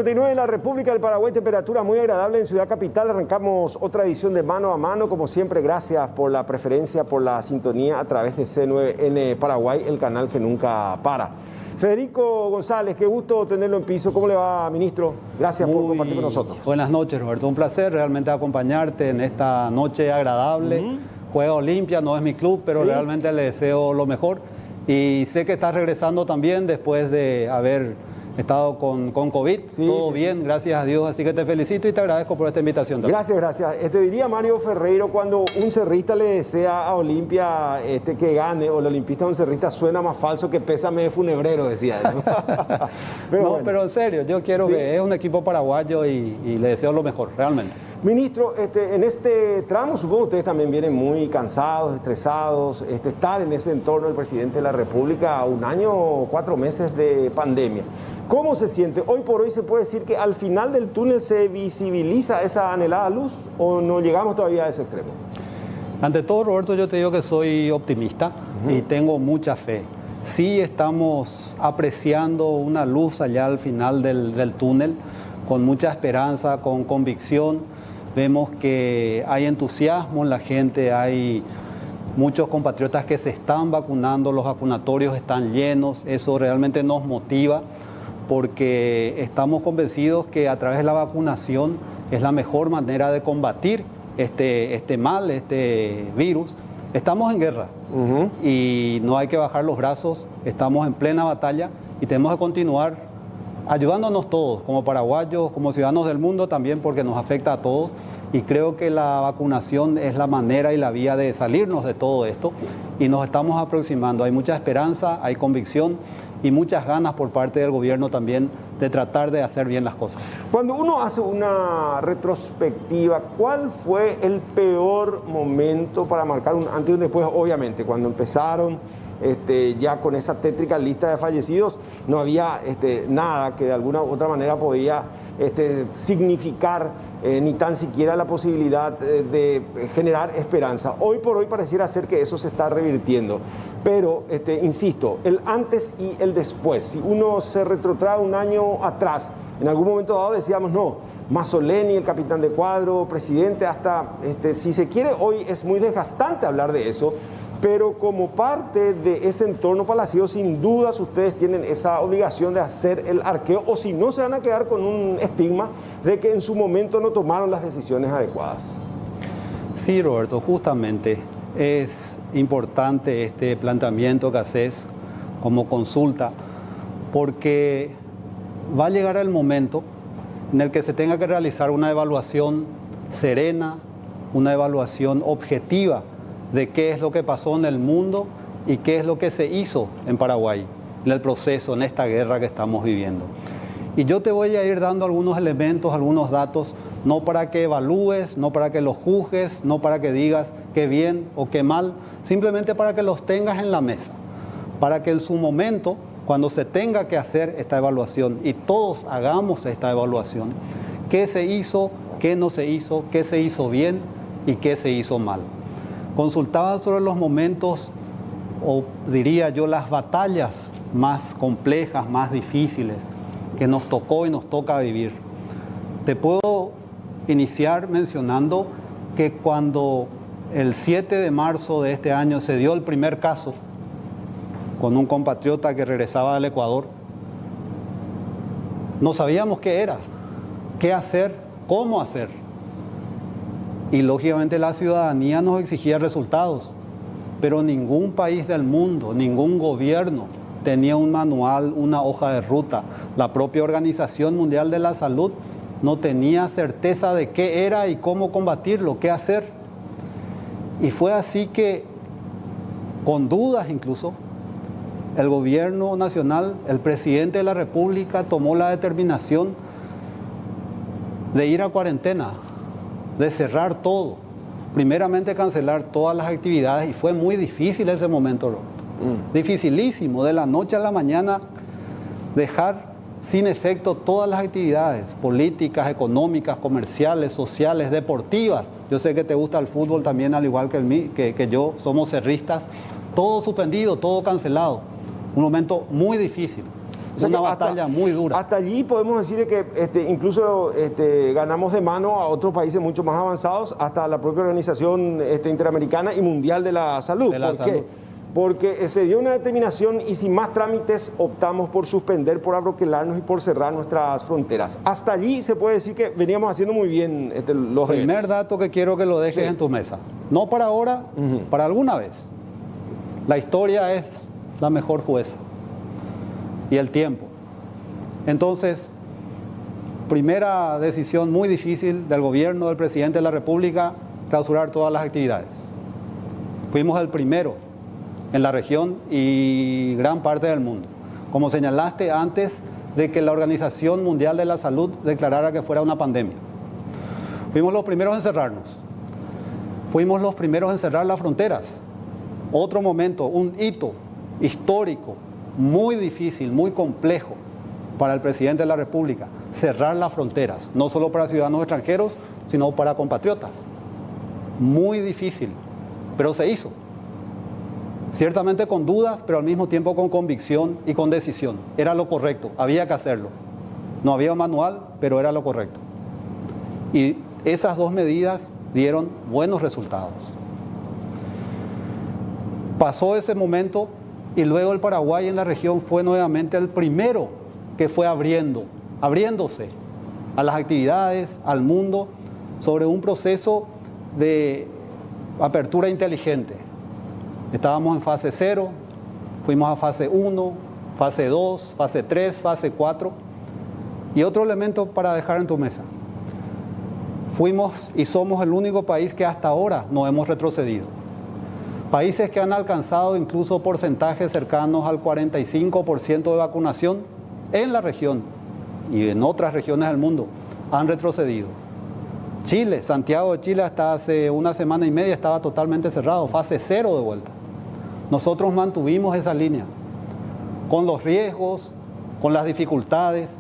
8:59 en la República del Paraguay, temperatura muy agradable en Ciudad Capital. Arrancamos otra edición de Mano a Mano. Como siempre, gracias por la preferencia, por la sintonía a través de C9N Paraguay, el canal que nunca para. Federico González, qué gusto tenerlo en piso. ¿Cómo le va, ministro? Gracias por compartir con nosotros. Buenas noches, Roberto. Un placer realmente acompañarte en esta noche agradable. Juega Olimpia, no es mi club, pero realmente le deseo lo mejor. Y sé que estás regresando también después de haber estado con COVID. Todo bien, gracias a Dios. Así que te felicito y te agradezco por esta invitación también. Gracias. Te diría Mario Ferreiro, cuando un cerrista le desea a Olimpia que gane, o el olimpista a un cerrista, suena más falso que pésame de funebrero, decía él. Pero en serio, yo quiero que es un equipo paraguayo y le deseo lo mejor, realmente. Ministro, en este tramo, supongo que ustedes también vienen muy cansados, estresados, estar en ese entorno del presidente de la República a 1 año o 4 meses de pandemia. ¿Cómo se siente? Hoy por hoy se puede decir que al final del túnel se visibiliza esa anhelada luz, ¿o no llegamos todavía a ese extremo? Ante todo, Roberto, yo te digo que soy optimista y tengo mucha fe. Sí estamos apreciando una luz allá al final del túnel, con mucha esperanza, con convicción. Vemos que hay entusiasmo en la gente, hay muchos compatriotas que se están vacunando, los vacunatorios están llenos, eso realmente nos motiva porque estamos convencidos que a través de la vacunación es la mejor manera de combatir este mal, este virus. Estamos en guerra y no hay que bajar los brazos, estamos en plena batalla y tenemos que continuar ayudándonos todos, como paraguayos, como ciudadanos del mundo también, porque nos afecta a todos. Y creo que la vacunación es la manera y la vía de salirnos de todo esto. Y nos estamos aproximando. Hay mucha esperanza, hay convicción y muchas ganas por parte del gobierno también de tratar de hacer bien las cosas. Cuando uno hace una retrospectiva, ¿cuál fue el peor momento para marcar un antes y un después? Obviamente, cuando empezaron ya con esa tétrica lista de fallecidos, no había nada que de alguna u otra manera podía significar ni tan siquiera la posibilidad de generar esperanza. Hoy por hoy pareciera ser que eso se está revirtiendo. Pero, insisto, el antes y el después. Si uno se retrotrae 1 año atrás, en algún momento dado decíamos, no, Mazzoleni, el capitán de cuadro, presidente, hasta, si se quiere, hoy es muy desgastante hablar de eso. Pero como parte de ese entorno palacio, sin dudas ustedes tienen esa obligación de hacer el arqueo, o si no se van a quedar con un estigma de que en su momento no tomaron las decisiones adecuadas. Sí, Roberto, justamente es importante este planteamiento que haces como consulta, porque va a llegar el momento en el que se tenga que realizar una evaluación serena, una evaluación objetiva de qué es lo que pasó en el mundo y qué es lo que se hizo en Paraguay, en el proceso, en esta guerra que estamos viviendo. Y yo te voy a ir dando algunos elementos, algunos datos, no para que evalúes, no para que los juzgues, no para que digas qué bien o qué mal, simplemente para que los tengas en la mesa, para que en su momento, cuando se tenga que hacer esta evaluación y todos hagamos esta evaluación, qué se hizo, qué no se hizo, qué se hizo bien y qué se hizo mal. Consultaba sobre los momentos, o diría yo, las batallas más complejas, más difíciles que nos tocó y nos toca vivir. Te puedo iniciar mencionando que cuando el 7 de marzo de este año se dio el primer caso con un compatriota que regresaba del Ecuador, no sabíamos qué era, qué hacer, cómo hacer. Y lógicamente la ciudadanía nos exigía resultados, pero ningún país del mundo, ningún gobierno tenía un manual, una hoja de ruta. La propia Organización Mundial de la Salud no tenía certeza de qué era y cómo combatirlo, qué hacer. Y fue así que, con dudas incluso, el gobierno nacional, el presidente de la República tomó la determinación de ir a cuarentena, de cerrar todo, primeramente cancelar todas las actividades, y fue muy difícil ese momento, Roberto. Dificilísimo, de la noche a la mañana dejar sin efecto todas las actividades políticas, económicas, comerciales, sociales, deportivas. Yo sé que te gusta el fútbol también, al igual que yo, somos cerristas. Todo suspendido, todo cancelado. Un momento muy difícil. sea una que batalla muy dura. Hasta allí podemos decir que incluso ganamos de mano a otros países mucho más avanzados, hasta la propia Organización Interamericana y Mundial de la Salud. ¿Por qué? Porque se dio una determinación y sin más trámites optamos por suspender, por abroquelarnos y por cerrar nuestras fronteras. Hasta allí se puede decir que veníamos haciendo muy bien los deberes. Primer dato que quiero que lo dejes en tu mesa. No para ahora, para alguna vez. La historia es la mejor jueza. Y el tiempo. Entonces, primera decisión muy difícil del gobierno, del presidente de la República, clausurar todas las actividades. Fuimos el primero en la región y gran parte del mundo. Como señalaste antes de que la Organización Mundial de la Salud declarara que fuera una pandemia. Fuimos los primeros en cerrarnos. Fuimos los primeros en cerrar las fronteras. Otro momento, un hito histórico, muy difícil, muy complejo para el presidente de la República. Cerrar las fronteras, no solo para ciudadanos extranjeros, sino para compatriotas. Muy difícil, pero se hizo. Ciertamente con dudas, pero al mismo tiempo con convicción y con decisión. Era lo correcto, había que hacerlo. No había un manual, pero era lo correcto. Y esas dos medidas dieron buenos resultados. Pasó ese momento y luego el Paraguay en la región fue nuevamente el primero que fue abriéndose a las actividades, al mundo, sobre un proceso de apertura inteligente. Estábamos en fase 0, fuimos a fase 1, fase 2, fase 3, fase 4. Y otro elemento para dejar en tu mesa. Fuimos y somos el único país que hasta ahora no hemos retrocedido. Países que han alcanzado incluso porcentajes cercanos al 45% de vacunación en la región y en otras regiones del mundo han retrocedido. Chile, Santiago de Chile hasta hace una semana y media estaba totalmente cerrado, fase 0 de vuelta. Nosotros mantuvimos esa línea, con los riesgos, con las dificultades,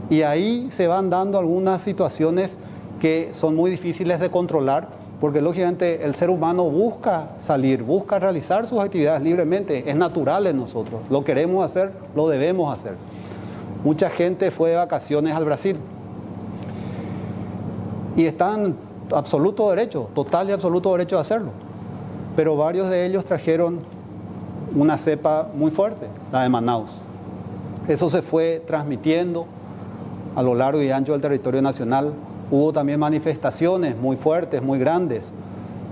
y ahí se van dando algunas situaciones que son muy difíciles de controlar, porque lógicamente el ser humano busca salir, busca realizar sus actividades libremente, es natural en nosotros, lo queremos hacer, lo debemos hacer. Mucha gente fue de vacaciones al Brasil y están en absoluto derecho, total y absoluto derecho de hacerlo. Pero varios de ellos trajeron una cepa muy fuerte, la de Manaus. Eso se fue transmitiendo a lo largo y ancho del territorio nacional. Hubo también manifestaciones muy fuertes, muy grandes.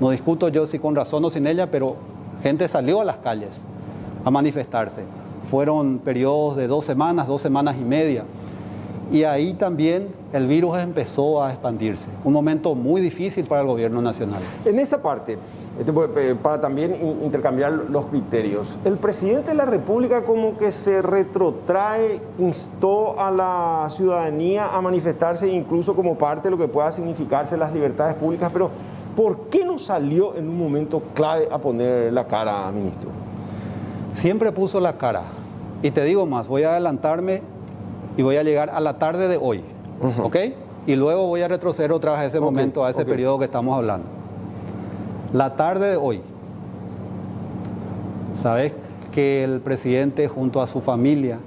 No discuto yo si con razón o sin ella, pero gente salió a las calles a manifestarse. Fueron periodos de 2 semanas y media. Y ahí también el virus empezó a expandirse. Un momento muy difícil para el gobierno nacional. En esa parte, para también intercambiar los criterios, el presidente de la República como que se retrotrae, instó a la ciudadanía a manifestarse incluso como parte de lo que pueda significarse las libertades públicas, pero ¿por qué no salió en un momento clave a poner la cara, ministro? Siempre puso la cara. Y te digo más, voy a adelantarme y voy a llegar a la tarde de hoy, ¿ok? Y luego voy a retroceder otra vez a ese momento, a ese periodo que estamos hablando. La tarde de hoy, sabes que el presidente junto a su familia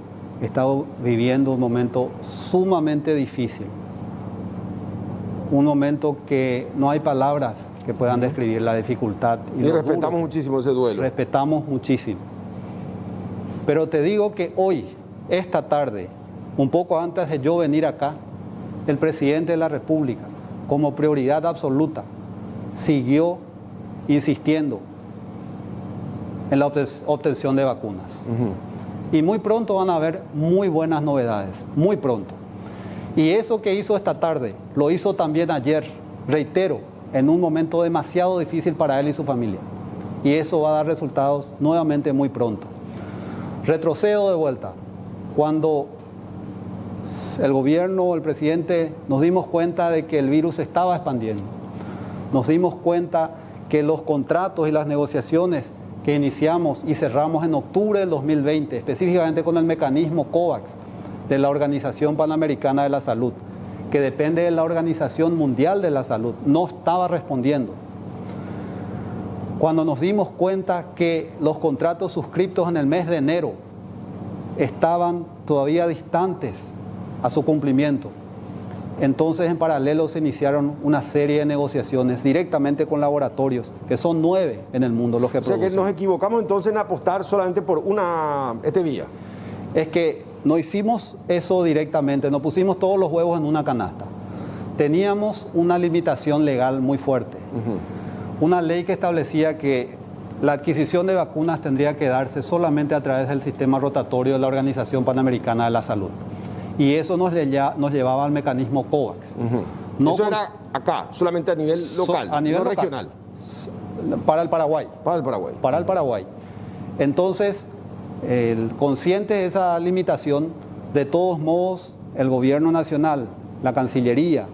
está viviendo un momento sumamente difícil. Un momento que no hay palabras que puedan describir la dificultad. Y respetamos muchísimo ese duelo. Respetamos muchísimo. Pero te digo que hoy, esta tarde, un poco antes de yo venir acá, el presidente de la República, como prioridad absoluta, siguió insistiendo en la obtención de vacunas. Y muy pronto van a haber muy buenas novedades, muy pronto. Y eso que hizo esta tarde, lo hizo también ayer, reitero, en un momento demasiado difícil para él y su familia. Y eso va a dar resultados nuevamente muy pronto. Retrocedo de vuelta. Cuando el gobierno, el presidente, nos dimos cuenta de que el virus se estaba expandiendo. Nos dimos cuenta que los contratos y las negociaciones que iniciamos y cerramos en octubre del 2020, específicamente con el mecanismo COVAX de la Organización Panamericana de la Salud, que depende de la Organización Mundial de la Salud, no estaba respondiendo. Cuando nos dimos cuenta que los contratos suscritos en el mes de enero estaban todavía distantes a su cumplimiento. Entonces, en paralelo se iniciaron una serie de negociaciones directamente con laboratorios, que son 9 en el mundo los que producen. O sea que nos equivocamos entonces en apostar solamente por una vía. Es que no hicimos eso directamente, no pusimos todos los huevos en una canasta. Teníamos una limitación legal muy fuerte. Una ley que establecía que la adquisición de vacunas tendría que darse solamente a través del sistema rotatorio de la Organización Panamericana de la Salud. Y eso nos llevaba al mecanismo COVAX. No eso era acá, solamente a nivel local, a nivel no local, regional. Para el Paraguay. Para el Paraguay. Para el Paraguay. Entonces, consciente de esa limitación, de todos modos, el gobierno nacional, la Cancillería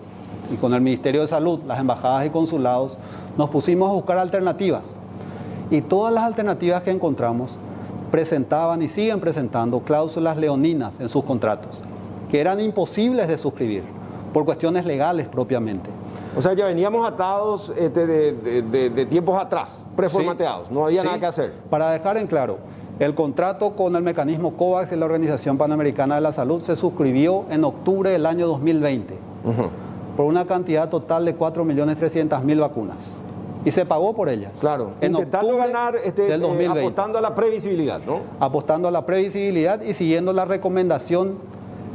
y con el Ministerio de Salud, las embajadas y consulados, nos pusimos a buscar alternativas. Y todas las alternativas que encontramos presentaban y siguen presentando cláusulas leoninas en sus contratos, que eran imposibles de suscribir por cuestiones legales propiamente. O sea, ya veníamos atados de tiempos atrás, preformateados, no había nada que hacer. Para dejar en claro, el contrato con el mecanismo COVAX de la Organización Panamericana de la Salud se suscribió en octubre del año 2020 por una cantidad total de 4.300.000 vacunas. Y se pagó por ellas. Claro, intentando ganar del 2020. Apostando a la previsibilidad, ¿no? Apostando a la previsibilidad y siguiendo la recomendación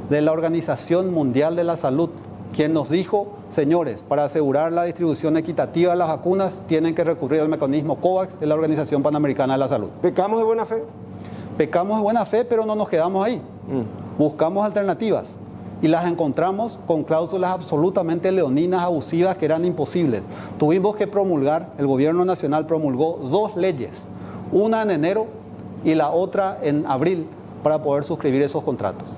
de la Organización Mundial de la Salud, quien nos dijo, señores, para asegurar la distribución equitativa de las vacunas, tienen que recurrir al mecanismo COVAX de la Organización Panamericana de la Salud. ¿Pecamos de buena fe? Pecamos de buena fe, pero no nos quedamos ahí. Buscamos alternativas y las encontramos con cláusulas absolutamente leoninas, abusivas, que eran imposibles. Tuvimos que promulgar, el gobierno nacional promulgó 2 leyes, una en enero y la otra en abril, para poder suscribir esos contratos.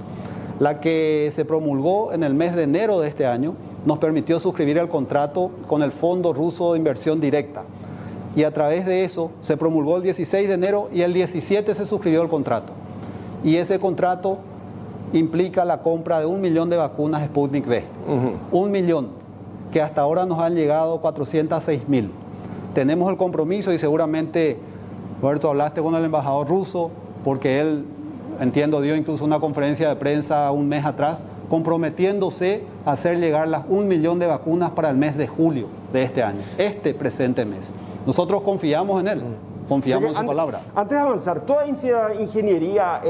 La que se promulgó en el mes de enero de este año nos permitió suscribir el contrato con el Fondo Ruso de Inversión Directa. Y a través de eso se promulgó el 16 de enero y el 17 se suscribió el contrato. Y ese contrato implica la compra de 1 millón de vacunas Sputnik V. 1 millón, que hasta ahora nos han llegado 406.000. Tenemos el compromiso y seguramente, Roberto, hablaste con el embajador ruso, porque él, entiendo, dio incluso una conferencia de prensa un mes atrás, comprometiéndose a hacer llegar las 1 millón de vacunas para el mes de julio de este año, este presente mes. Nosotros confiamos en él. Confiamos en su palabra. Antes de avanzar, toda ingeniería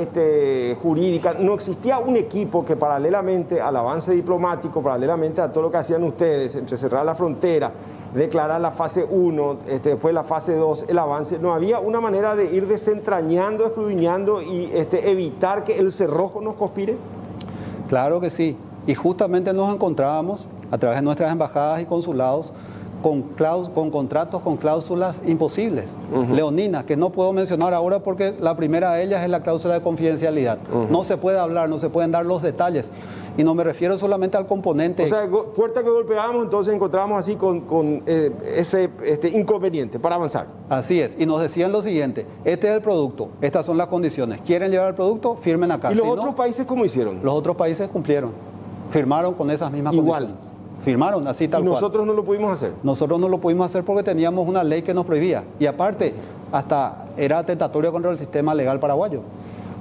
jurídica, no existía un equipo que paralelamente al avance diplomático, paralelamente a todo lo que hacían ustedes, entre cerrar la frontera, declarar la fase 1, después la fase 2, el avance, no había una manera de ir desentrañando, escudriñando y evitar que el cerrojo nos conspire? Claro que sí. Y justamente nos encontrábamos, a través de nuestras embajadas y consulados, con contratos con cláusulas imposibles, leoninas, que no puedo mencionar ahora porque la primera de ellas es la cláusula de confidencialidad. No se puede hablar, no se pueden dar los detalles. Y no me refiero solamente al componente. O sea, puerta que golpeábamos, entonces encontramos así con ese inconveniente para avanzar. Así es. Y nos decían lo siguiente: este es el producto, estas son las condiciones. ¿Quieren llevar el producto? Firmen acá. ¿Y los otros países cómo hicieron? Los otros países cumplieron. Firmaron con esas mismas condiciones. Firmaron así tal cual. ¿Y nosotros no lo pudimos hacer? Nosotros no lo pudimos hacer porque teníamos una ley que nos prohibía. Y aparte, hasta era atentatorio contra el sistema legal paraguayo.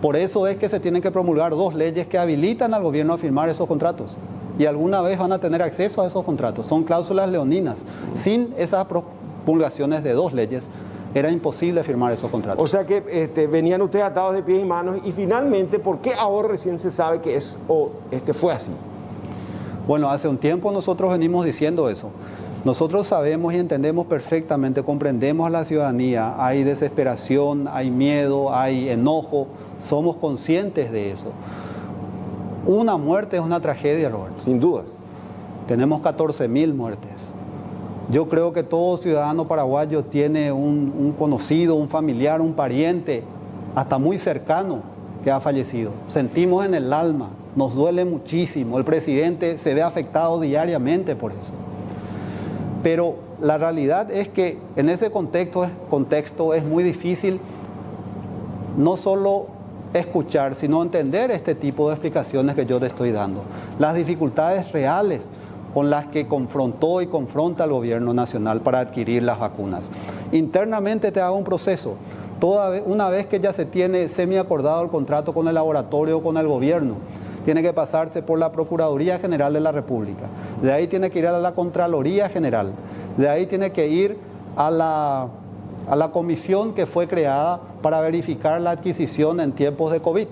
Por eso es que se tienen que promulgar 2 leyes que habilitan al gobierno a firmar esos contratos. Y alguna vez van a tener acceso a esos contratos. Son cláusulas leoninas. Sin esas promulgaciones de 2 leyes, era imposible firmar esos contratos. O sea que venían ustedes atados de pies y manos. Y finalmente, ¿por qué ahora recién se sabe que fue así? Bueno, hace un tiempo nosotros venimos diciendo eso. Nosotros sabemos y entendemos perfectamente, comprendemos a la ciudadanía. Hay desesperación, hay miedo, hay enojo. Somos conscientes de eso. Una muerte es una tragedia, Roberto. Sin dudas. Tenemos 14.000 muertes. Yo creo que todo ciudadano paraguayo tiene un conocido, un familiar, un pariente, hasta muy cercano, que ha fallecido. Sentimos en el alma, nos duele muchísimo. El presidente se ve afectado diariamente por eso. Pero la realidad es que en ese contexto es muy difícil no solo escuchar, sino entender este tipo de explicaciones que yo te estoy dando. Las dificultades reales con las que confrontó y confronta el gobierno nacional para adquirir las vacunas. Internamente te hago un proceso. Una vez que ya se tiene semiacordado el contrato con el laboratorio o con el gobierno, tiene que pasarse por la Procuraduría General de la República. De ahí tiene que ir a la Contraloría General. De ahí tiene que ir a la comisión que fue creada para verificar la adquisición en tiempos de COVID.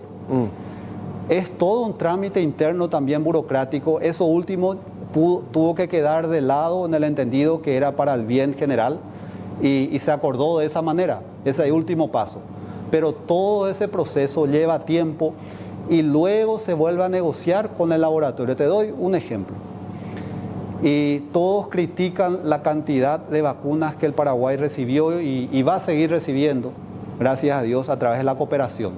Es todo un trámite interno también burocrático. Eso último tuvo que quedar de lado en el entendido que era para el bien general y se acordó de esa manera, ese último paso. Pero todo ese proceso lleva tiempo y luego se vuelve a negociar con el laboratorio. Te doy un ejemplo. Y todos critican la cantidad de vacunas que el Paraguay recibió y va a seguir recibiendo, gracias a Dios, a través de la cooperación.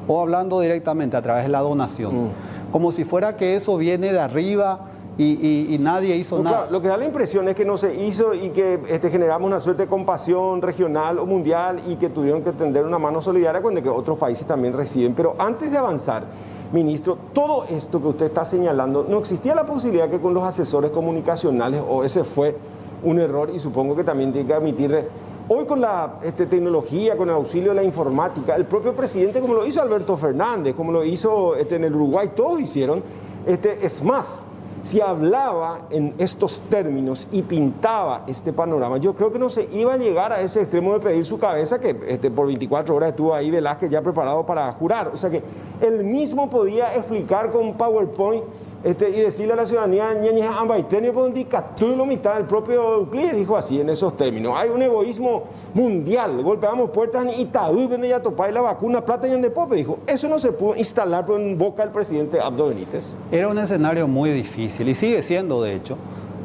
O hablando directamente, a través de la donación. Como si fuera que eso viene de arriba y nadie hizo nada. Claro, lo que da la impresión es que no se hizo y que generamos una suerte de compasión regional o mundial y que tuvieron que tender una mano solidaria cuando que otros países también reciben. Pero antes de avanzar, ministro, todo esto que usted está señalando, ¿no existía la posibilidad que con los asesores comunicacionales, o ese fue un error y supongo que también tiene que admitir hoy con la tecnología, con el auxilio de la informática, el propio presidente, como lo hizo Alberto Fernández, como lo hizo en el Uruguay, todos hicieron, es más, si hablaba en estos términos y pintaba este panorama, yo creo que no se iba a llegar a ese extremo de pedir su cabeza, que por 24 horas estuvo ahí Velázquez ya preparado para jurar. O sea que él mismo podía explicar con PowerPoint y decirle a la ciudadanía, el propio Euclides dijo así en esos términos. Hay un egoísmo mundial, golpeamos puertas en Itaú, vende ya topar la vacuna, plata y en de pope, dijo. Eso no se pudo instalar en boca del presidente Abdo Benítez. Era un escenario muy difícil y sigue siendo, de hecho.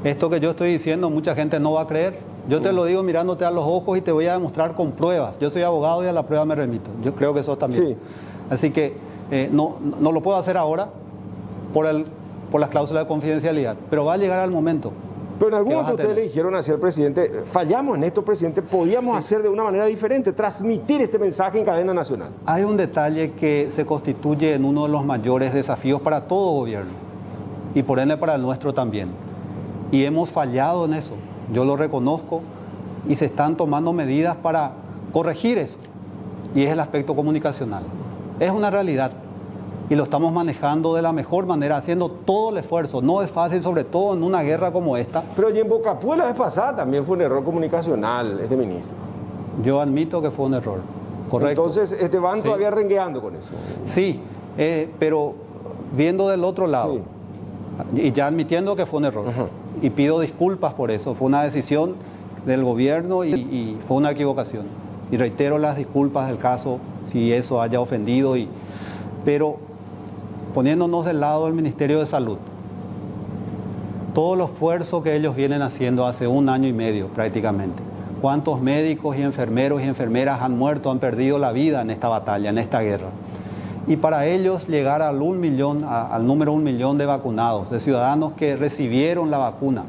Esto que yo estoy diciendo, mucha gente no va a creer. Yo te lo digo mirándote a los ojos y te voy a demostrar con pruebas. Yo soy abogado y a la prueba me remito. Yo creo que eso también. Sí. Así que no lo puedo hacer ahora por las cláusulas de confidencialidad, pero va a llegar al momento. Pero en algún momento ustedes le dijeron así al presidente, fallamos en esto, presidente, podíamos hacer de una manera diferente, transmitir este mensaje en cadena nacional. Hay un detalle que se constituye en uno de los mayores desafíos para todo gobierno y por ende para el nuestro también. Y hemos fallado en eso, yo lo reconozco y se están tomando medidas para corregir eso. Y es el aspecto comunicacional. Es una realidad. Y lo estamos manejando de la mejor manera, haciendo todo el esfuerzo. No es fácil, sobre todo en una guerra como esta. Pero y en Bocapú la vez pasada también fue un error comunicacional, ministro. Yo admito que fue un error, correcto. Entonces, van todavía rengueando con eso. Sí, pero viendo del otro lado, y ya admitiendo que fue un error, y pido disculpas por eso, fue una decisión del gobierno y fue una equivocación. Y reitero las disculpas del caso, si eso haya ofendido, pero poniéndonos del lado del Ministerio de Salud, todo el esfuerzo que ellos vienen haciendo hace 1 año y medio prácticamente. ¿Cuántos médicos y enfermeros y enfermeras han muerto, han perdido la vida en esta batalla, en esta guerra? Y para ellos llegar al número 1 millón de vacunados, de ciudadanos que recibieron la vacuna,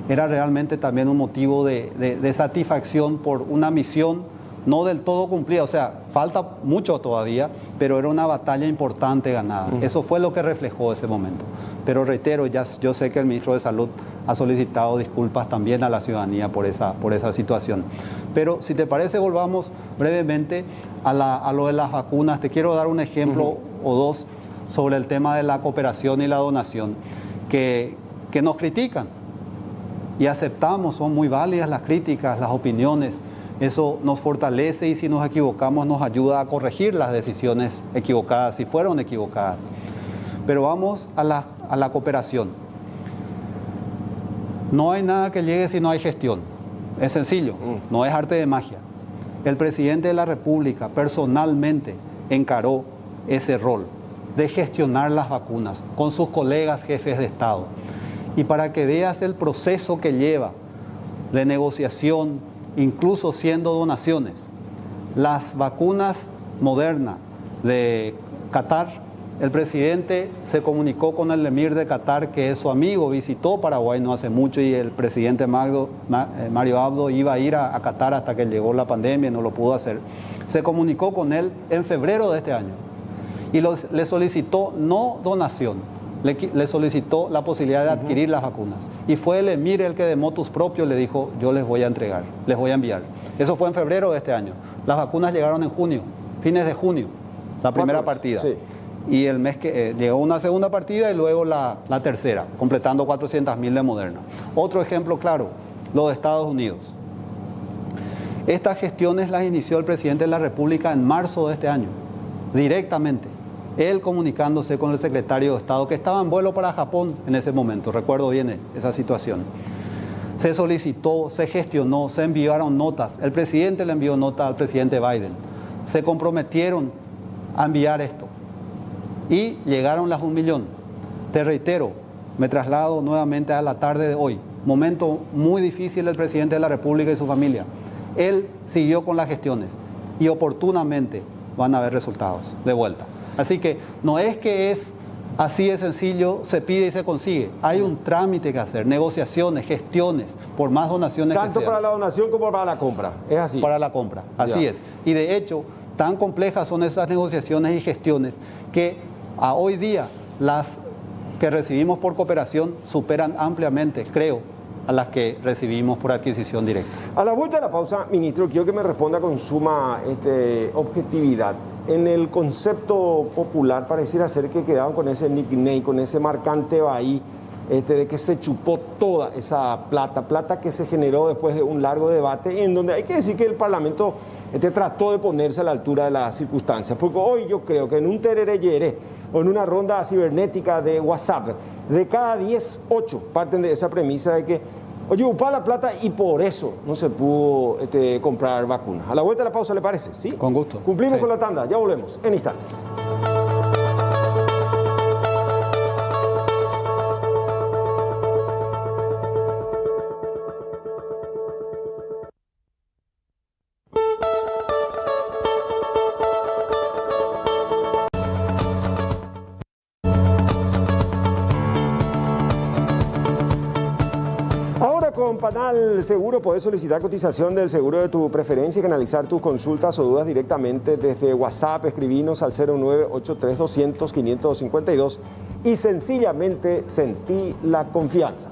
era realmente también un motivo de satisfacción por una misión no del todo cumplida, o sea, falta mucho todavía, pero era una batalla importante ganada. Eso fue lo que reflejó ese momento. Pero reitero, yo sé que el ministro de Salud ha solicitado disculpas también a la ciudadanía por esa situación. Pero si te parece, volvamos brevemente a lo de las vacunas. Te quiero dar un ejemplo o dos sobre el tema de la cooperación y la donación, que nos critican y aceptamos, son muy válidas las críticas, las opiniones. Eso nos fortalece y si nos equivocamos nos ayuda a corregir las decisiones equivocadas, si fueron equivocadas. Pero vamos a la cooperación. No hay nada que llegue si no hay gestión. Es sencillo, no es arte de magia. El presidente de la República personalmente encaró ese rol de gestionar las vacunas con sus colegas jefes de Estado. Y para que veas el proceso que lleva de negociación, incluso siendo donaciones. Las vacunas Moderna de Qatar, el presidente se comunicó con el emir de Qatar, que es su amigo, visitó Paraguay no hace mucho y el presidente Mario Abdo iba a ir a Qatar hasta que llegó la pandemia y no lo pudo hacer. Se comunicó con él en febrero de este año y le solicitó no donación, le solicitó la posibilidad de adquirir las vacunas. Y fue el emir el que de motus propio le dijo, yo les voy a entregar, les voy a enviar. Eso fue en febrero de este año. Las vacunas llegaron en junio, fines de junio, la primera partida. Sí. Y el mes que llegó una segunda partida y luego la tercera, completando 400.000 de Moderna. Otro ejemplo claro, lo de Estados Unidos. Estas gestiones las inició el presidente de la República en marzo de este año, directamente. Él comunicándose con el secretario de Estado, que estaba en vuelo para Japón en ese momento, recuerdo bien esa situación. Se solicitó, se gestionó, se enviaron notas. El presidente le envió nota al presidente Biden. Se comprometieron a enviar esto. Y llegaron las 1 millón. Te reitero, me traslado nuevamente a la tarde de hoy. Momento muy difícil del presidente de la República y su familia. Él siguió con las gestiones y oportunamente van a haber resultados de vuelta. Así que no es que es así de sencillo, se pide y se consigue. Hay un trámite que hacer, negociaciones, gestiones, por más donaciones que sean. Tanto para la donación como para la compra, es así. Para la compra, así es. Y de hecho, tan complejas son esas negociaciones y gestiones que a hoy día las que recibimos por cooperación superan ampliamente, creo, a las que recibimos por adquisición directa. A la vuelta de la pausa, ministro, quiero que me responda con suma objetividad. En el concepto popular pareciera ser que quedaron con ese nickname, con ese marcante ahí, de que se chupó toda esa plata que se generó después de un largo debate, en donde hay que decir que el Parlamento trató de ponerse a la altura de las circunstancias, porque hoy yo creo que en un terereyere o en una ronda cibernética de WhatsApp, de cada 10, 8 parten de esa premisa de que, oye, upá la plata y por eso no se pudo comprar vacunas. A la vuelta de la pausa, ¿le parece? ¿Sí? Con gusto. Cumplimos Sí. con la tanda, ya volvemos en instantes. Con Panal Seguro podés solicitar cotización del seguro de tu preferencia y canalizar tus consultas o dudas directamente desde WhatsApp. Escribinos al 0983-200-552 y sencillamente sentí la confianza.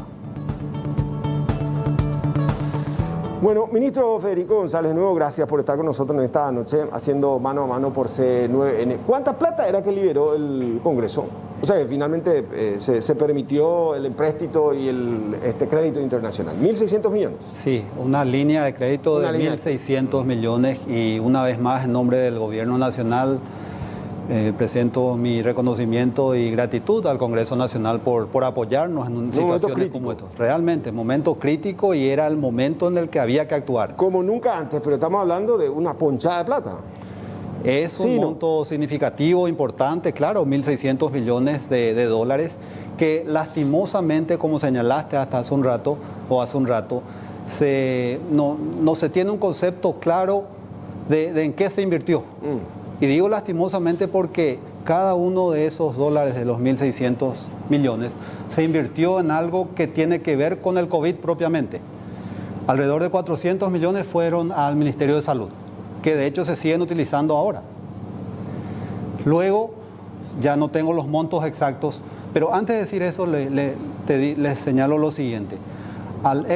Bueno, ministro Federico González, nuevo, gracias por estar con nosotros en esta noche haciendo mano a mano por C9N. ¿Cuánta plata era que liberó el Congreso? O sea, que finalmente se permitió el empréstito y el crédito internacional. 1.600 millones. Sí, una línea de crédito de 1.600 millones y una vez más en nombre del Gobierno Nacional presento mi reconocimiento y gratitud al Congreso Nacional por apoyarnos en situaciones como esta. Realmente, momento crítico y era el momento en el que había que actuar. Como nunca antes, pero estamos hablando de una ponchada de plata. Es un monto significativo, importante, claro, 1.600 millones de dólares, que lastimosamente, como señalaste hasta hace un rato, no se tiene un concepto claro de en qué se invirtió. Y digo lastimosamente porque cada uno de esos dólares de los 1.600 millones se invirtió en algo que tiene que ver con el COVID propiamente. Alrededor de 400 millones fueron al Ministerio de Salud, que de hecho se siguen utilizando ahora. Luego, ya no tengo los montos exactos, pero antes de decir eso les señalo lo siguiente. Al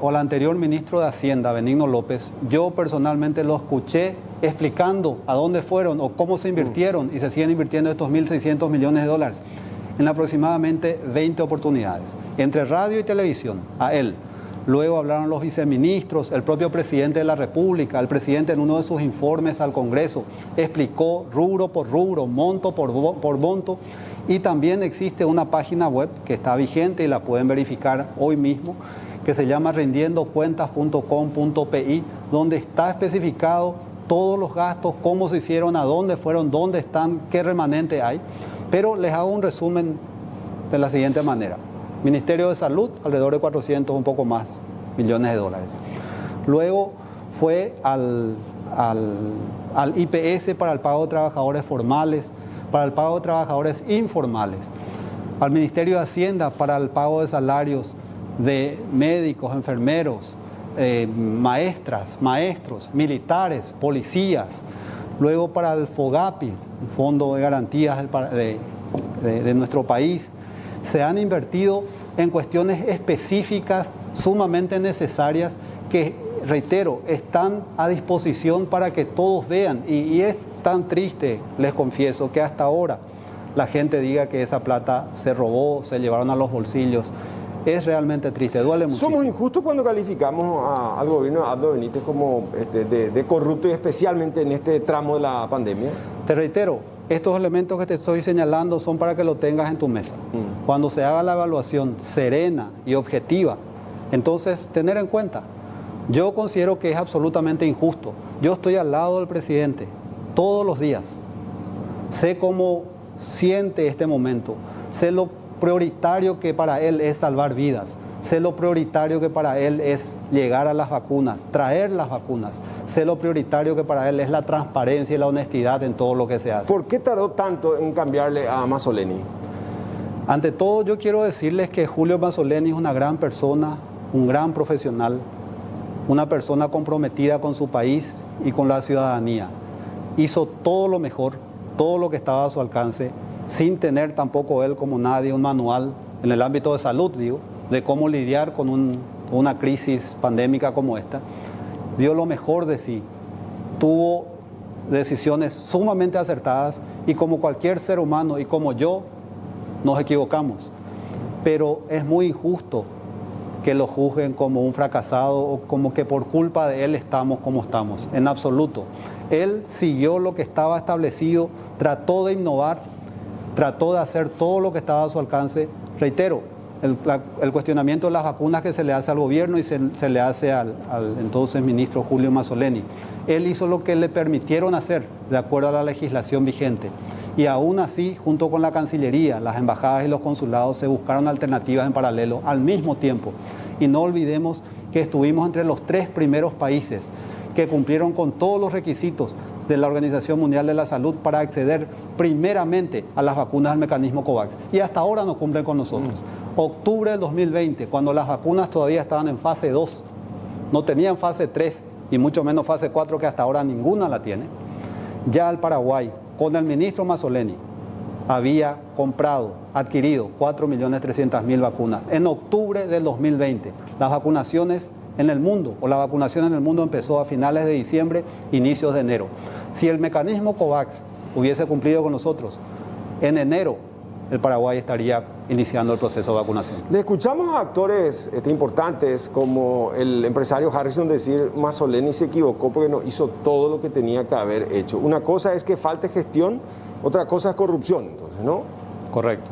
al anterior ministro de Hacienda, Benigno López, yo personalmente lo escuché explicando a dónde fueron o cómo se invirtieron y se siguen invirtiendo estos 1.600 millones de dólares en aproximadamente 20 oportunidades, entre radio y televisión, a él. Luego hablaron los viceministros, el propio presidente de la República, el presidente en uno de sus informes al Congreso explicó rubro por rubro, monto por monto, y también existe una página web que está vigente y la pueden verificar hoy mismo, que se llama rendiendocuentas.com.pi, donde está especificado todos los gastos, cómo se hicieron, a dónde fueron, dónde están, qué remanente hay. Pero les hago un resumen de la siguiente manera. Ministerio de Salud, alrededor de 400, un poco más, millones de dólares. Luego fue al IPS para el pago de trabajadores formales, para el pago de trabajadores informales, al Ministerio de Hacienda para el pago de salarios de médicos, enfermeros, maestras, maestros, militares, policías. Luego para el FOGAPI, el Fondo de Garantías de nuestro país. Se han invertido en cuestiones específicas sumamente necesarias que reitero, están a disposición para que todos vean. Y es tan triste, les confieso, que hasta ahora la gente diga que esa plata se robó, se llevaron a los bolsillos. Es realmente triste, duele muchísimo. Somos injustos cuando calificamos al gobierno de Abdo Benítez como de corrupto, y especialmente en este tramo de la pandemia. Te reitero, estos elementos que te estoy señalando son para que lo tengas en tu mesa. Cuando se haga la evaluación serena y objetiva, entonces tener en cuenta. Yo considero que es absolutamente injusto. Yo estoy al lado del presidente todos los días. Sé cómo siente este momento. Sé lo prioritario que para él es salvar vidas. Sé lo prioritario que para él es llegar a las vacunas, traer las vacunas. Sé lo prioritario que para él es la transparencia y la honestidad en todo lo que se hace. ¿Por qué tardó tanto en cambiarle a Mazzoleni? Ante todo, yo quiero decirles que Julio Mazzoleni es una gran persona, un gran profesional, una persona comprometida con su país y con la ciudadanía. Hizo todo lo mejor, todo lo que estaba a su alcance, sin tener tampoco él como nadie un manual en el ámbito de salud, digo, de cómo lidiar con una crisis pandémica como esta. Dio lo mejor de sí, tuvo decisiones sumamente acertadas y como cualquier ser humano y como yo, nos equivocamos. Pero es muy injusto que lo juzguen como un fracasado o como que por culpa de él estamos como estamos, en absoluto. Él siguió lo que estaba establecido, trató de innovar, trató de hacer todo lo que estaba a su alcance. Reitero, el cuestionamiento de las vacunas que se le hace al gobierno y se le hace al entonces ministro Julio Mazzoleni. Él hizo lo que le permitieron hacer de acuerdo a la legislación vigente. Y aún así, junto con la Cancillería, las embajadas y los consulados se buscaron alternativas en paralelo al mismo tiempo. Y no olvidemos que estuvimos entre los 3 primeros países que cumplieron con todos los requisitos de la Organización Mundial de la Salud para acceder primeramente a las vacunas del mecanismo COVAX. Y hasta ahora no cumplen con nosotros. Octubre del 2020, cuando las vacunas todavía estaban en fase 2, no tenían fase 3 y mucho menos fase 4, que hasta ahora ninguna la tiene, ya el Paraguay, con el ministro Mazzoleni, había comprado, adquirido 4.300.000 vacunas. En octubre del 2020, las vacunaciones en el mundo, o la vacunación en el mundo empezó a finales de diciembre, inicios de enero. Si el mecanismo COVAX hubiese cumplido con nosotros, en enero el Paraguay estaría iniciando el proceso de vacunación. Le escuchamos a actores importantes como el empresario Harrison decir Mazzoleni se equivocó porque no hizo todo lo que tenía que haber hecho. Una cosa es que falte gestión, otra cosa es corrupción, entonces, ¿no? Correcto,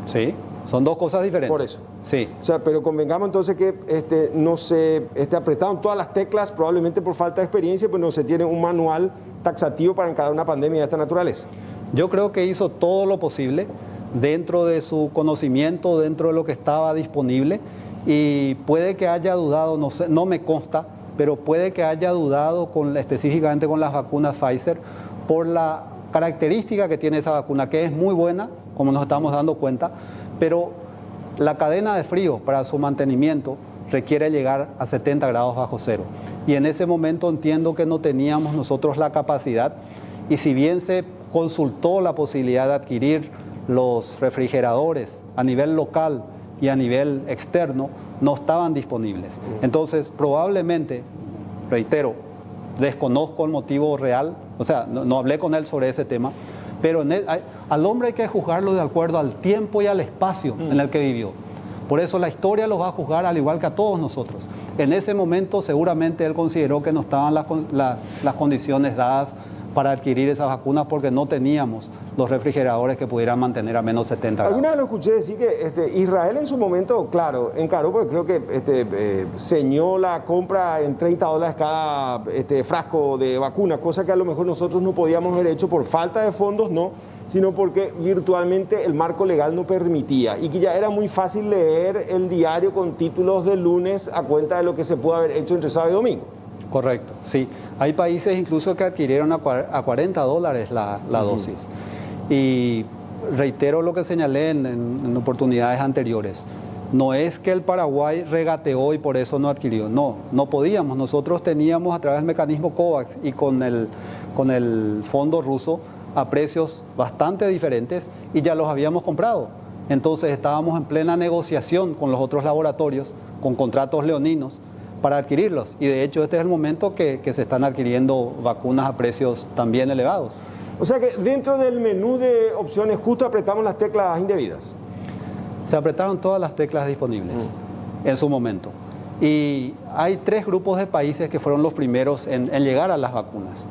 sí, son dos cosas diferentes. Por eso. Sí. O sea, pero convengamos entonces que no se apretaron todas las teclas, probablemente por falta de experiencia, pues no se tiene un manual taxativo para encarar una pandemia de esta naturaleza. Yo creo que hizo todo lo posible dentro de su conocimiento, dentro de lo que estaba disponible, y puede que haya dudado, no sé, no me consta, pero puede que haya dudado específicamente con las vacunas Pfizer por la característica que tiene esa vacuna, que es muy buena, como nos estamos dando cuenta, pero la cadena de frío para su mantenimiento requiere llegar a 70 grados bajo cero. Y en ese momento entiendo que no teníamos nosotros la capacidad, y si bien se consultó la posibilidad de adquirir los refrigeradores a nivel local y a nivel externo, no estaban disponibles. Entonces, probablemente, reitero, desconozco el motivo real, o sea, no hablé con él sobre ese tema, pero al hombre hay que juzgarlo de acuerdo al tiempo y al espacio en el que vivió. Por eso la historia los va a juzgar al igual que a todos nosotros. En ese momento seguramente él consideró que no estaban las condiciones dadas para adquirir esas vacunas porque no teníamos los refrigeradores que pudieran mantener a menos 70 grados. Alguna vez lo escuché decir que Israel en su momento, claro, encaró, porque creo que ceñó la compra en $30 cada frasco de vacuna, cosa que a lo mejor nosotros no podíamos haber hecho por falta de fondos, no, sino porque virtualmente el marco legal no permitía y que ya era muy fácil leer el diario con títulos de lunes a cuenta de lo que se pudo haber hecho entre sábado y domingo. Correcto, sí. Hay países incluso que adquirieron a $40 la dosis. Y reitero lo que señalé en oportunidades anteriores. No es que el Paraguay regateó y por eso no adquirió. No podíamos. Nosotros teníamos a través del mecanismo COVAX y con el fondo ruso a precios bastante diferentes y ya los habíamos comprado. Entonces estábamos en plena negociación con los otros laboratorios, con contratos leoninos, para adquirirlos. Y de hecho este es el momento que se están adquiriendo vacunas a precios también elevados. O sea que dentro del menú de opciones justo apretamos las teclas indebidas. Se apretaron todas las teclas disponibles en su momento. Y hay 3 grupos de países que fueron los primeros en llegar a las vacunas.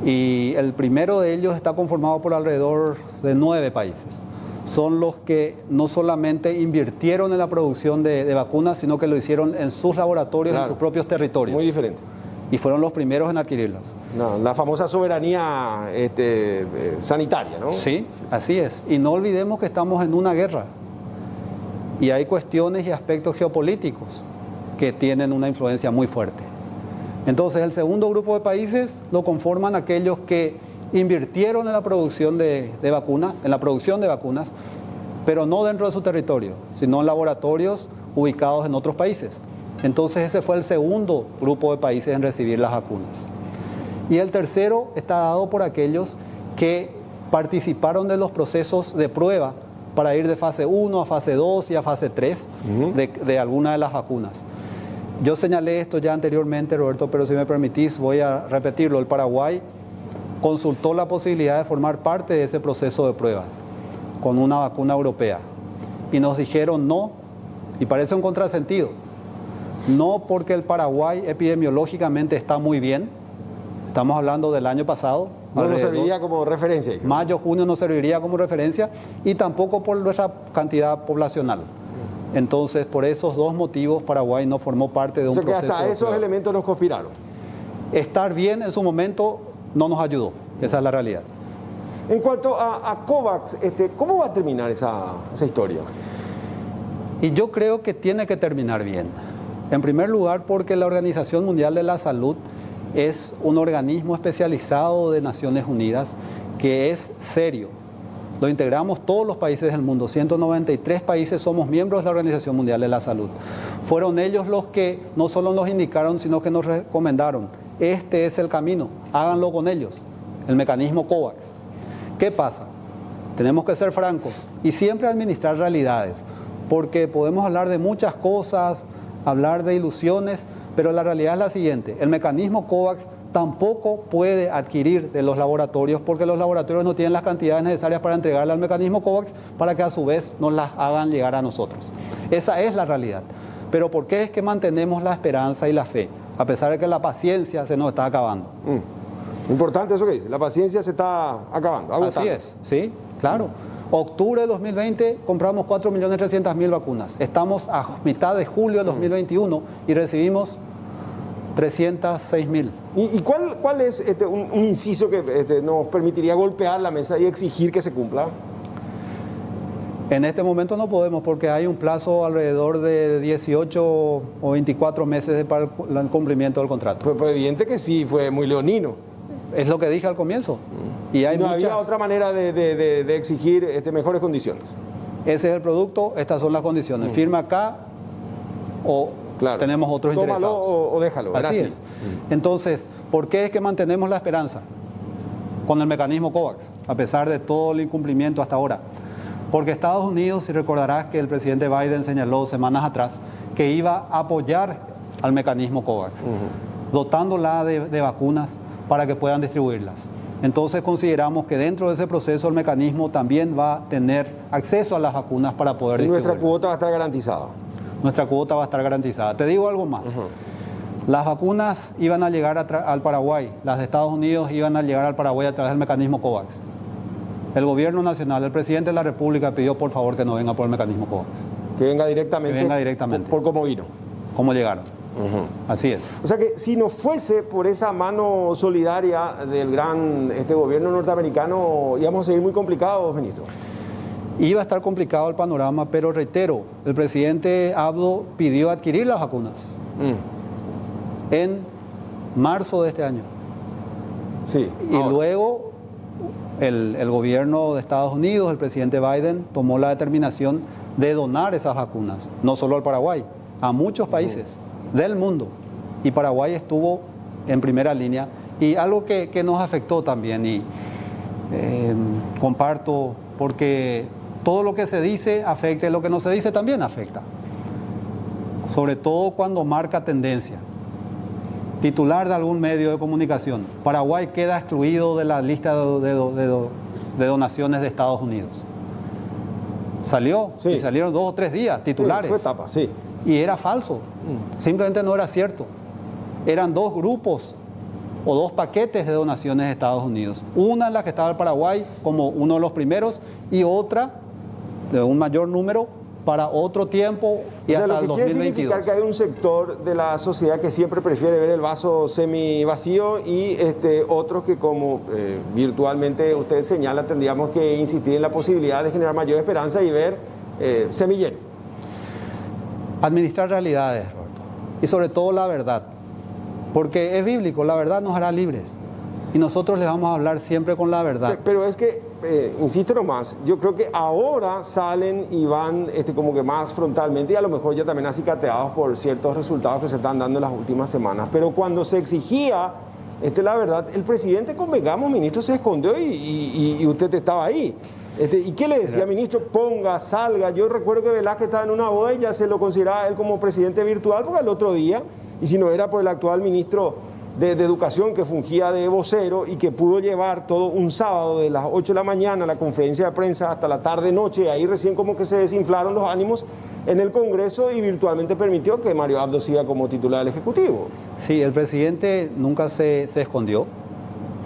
Y el primero de ellos está conformado por alrededor de 9 países. Son los que no solamente invirtieron en la producción de vacunas, sino que lo hicieron en sus laboratorios, claro, en sus propios territorios. Muy diferente. Y fueron los primeros en adquirirlos. No, la famosa soberanía sanitaria, ¿no? Sí, así es. Y no olvidemos que estamos en una guerra. Y hay cuestiones y aspectos geopolíticos que tienen una influencia muy fuerte. Entonces, el segundo grupo de países lo conforman aquellos que invirtieron en la producción de vacunas, pero no dentro de su territorio, sino en laboratorios ubicados en otros países. Entonces, ese fue el segundo grupo de países en recibir las vacunas. Y el tercero está dado por aquellos que participaron de los procesos de prueba para ir de fase 1 a fase 2 y a fase 3 de alguna de las vacunas. Yo señalé esto ya anteriormente, Roberto, pero si me permitís voy a repetirlo. El Paraguay consultó la posibilidad de formar parte de ese proceso de pruebas con una vacuna europea y nos dijeron no, y parece un contrasentido. No porque el Paraguay epidemiológicamente está muy bien, estamos hablando del año pasado. No nos serviría como referencia. Mayo, junio no serviría como referencia y tampoco por nuestra cantidad poblacional. Entonces, por esos 2 motivos, Paraguay no formó parte de un proceso. O sea que hasta esos elementos nos conspiraron. Estar bien en su momento no nos ayudó, esa es la realidad. En cuanto a COVAX, ¿cómo va a terminar esa historia? Y yo creo que tiene que terminar bien. En primer lugar, porque la Organización Mundial de la Salud es un organismo especializado de Naciones Unidas que es serio. Lo integramos todos los países del mundo, 193 países somos miembros de la Organización Mundial de la Salud. Fueron ellos los que no solo nos indicaron, sino que nos recomendaron. Este es el camino, háganlo con ellos, el mecanismo COVAX. ¿Qué pasa? Tenemos que ser francos y siempre administrar realidades, porque podemos hablar de muchas cosas, hablar de ilusiones, pero la realidad es la siguiente, el mecanismo COVAX tampoco puede adquirir de los laboratorios porque los laboratorios no tienen las cantidades necesarias para entregarle al mecanismo COVAX para que a su vez nos las hagan llegar a nosotros. Esa es la realidad. Pero ¿por qué es que mantenemos la esperanza y la fe? A pesar de que la paciencia se nos está acabando. Importante eso que dice, la paciencia se está acabando, agotando. Así es, sí, claro. Octubre de 2020 compramos 4.300.000 vacunas. Estamos a mitad de julio de 2021 y recibimos 306.000. ¿Y cuál es un inciso que nos permitiría golpear la mesa y exigir que se cumpla? En este momento no podemos porque hay un plazo alrededor de 18 o 24 meses para el cumplimiento del contrato. Pues evidente que sí, fue muy leonino. Es lo que dije al comienzo. Y hay no había otra manera de exigir mejores condiciones. Ese es el producto, estas son las condiciones. Firma acá o claro, tenemos otros tómalo interesados. O déjalo. Así es. Entonces, ¿por qué es que mantenemos la esperanza con el mecanismo COVAX, a pesar de todo el incumplimiento hasta ahora? Porque Estados Unidos, si recordarás que el presidente Biden señaló semanas atrás que iba a apoyar al mecanismo COVAX, dotándola de vacunas para que puedan distribuirlas. Entonces consideramos que dentro de ese proceso el mecanismo también va a tener acceso a las vacunas para poder distribuirlas. Nuestra cuota va a estar garantizada. Nuestra cuota va a estar garantizada. Te digo algo más. Las vacunas iban a llegar al Paraguay, las de Estados Unidos iban a llegar al Paraguay a través del mecanismo COVAX. El gobierno nacional, el presidente de la República pidió por favor que no venga por el mecanismo COVAX. Que venga directamente. Que venga directamente. Por cómo vino. Cómo llegaron. Así es. O sea que si no fuese por esa mano solidaria del gran gobierno norteamericano, íbamos a seguir muy complicados, ministro. Iba a estar complicado el panorama, pero reitero, el presidente Abdo pidió adquirir las vacunas en marzo de este año. Sí. Y luego el gobierno de Estados Unidos, el presidente Biden, tomó la determinación de donar esas vacunas, no solo al Paraguay, a muchos países del mundo. Y Paraguay estuvo en primera línea. Y algo que nos afectó también, y comparto, porque todo lo que se dice afecta y lo que no se dice también afecta. sobre todo cuando marca tendencia. Titular de algún medio de comunicación: Paraguay queda excluido de la lista de donaciones de Estados Unidos. Salió, Sí. y salieron 2 o 3 días titulares. Fue tapa, sí. Y era falso, simplemente no era cierto. Eran 2 grupos o 2 paquetes de donaciones de Estados Unidos. Una en la que estaba el Paraguay como uno de los primeros, y otra de un mayor número para otro tiempo y O sea, hasta el lo que quiere 2022. significar que hay un sector de la sociedad que siempre prefiere ver el vaso semi vacío y otros que, como virtualmente usted señala, tendríamos que insistir en la posibilidad de generar mayor esperanza y ver semillero. Administrar realidades, Roberto, y sobre todo la verdad, porque es bíblico: la verdad nos hará libres, y nosotros les vamos a hablar siempre con la verdad. Pero es que, insisto nomás, yo creo que ahora salen y van como que más frontalmente, y a lo mejor ya también acicateados por ciertos resultados que se están dando en las últimas semanas. Pero cuando se exigía la verdad, el presidente, convengamos, ministro, se escondió y usted estaba ahí. ¿Y qué le decía, ministro? Ponga, salga. Yo recuerdo que Velázquez estaba en una boda y ya se lo consideraba él como presidente virtual, porque al otro día, y si no era por el actual ministro de Educación, que fungía de vocero y que pudo llevar todo un sábado de las 8 de la mañana la conferencia de prensa hasta la tarde-noche, ahí recién como que se desinflaron los ánimos en el Congreso y virtualmente permitió que Mario Abdo siga como titular del Ejecutivo. Sí, el presidente nunca se escondió.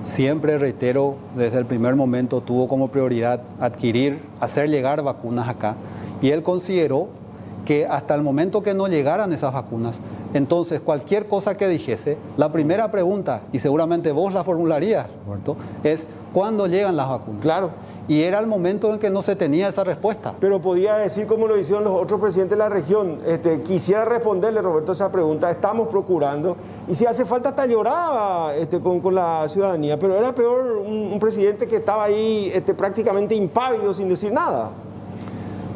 Siempre, reitero, desde el primer momento tuvo como prioridad hacer llegar vacunas acá. Y él consideró que hasta el momento que no llegaran esas vacunas, entonces cualquier cosa que dijese, la primera pregunta, y seguramente vos la formularías, Roberto, es: ¿cuándo llegan las vacunas? Claro. Y era el momento en que no se tenía esa respuesta. Pero podía decir, como lo hicieron los otros presidentes de la región, quisiera responderle, Roberto, esa pregunta: estamos procurando, y si hace falta hasta lloraba con la ciudadanía, pero era peor un presidente que estaba ahí prácticamente impávido, sin decir nada.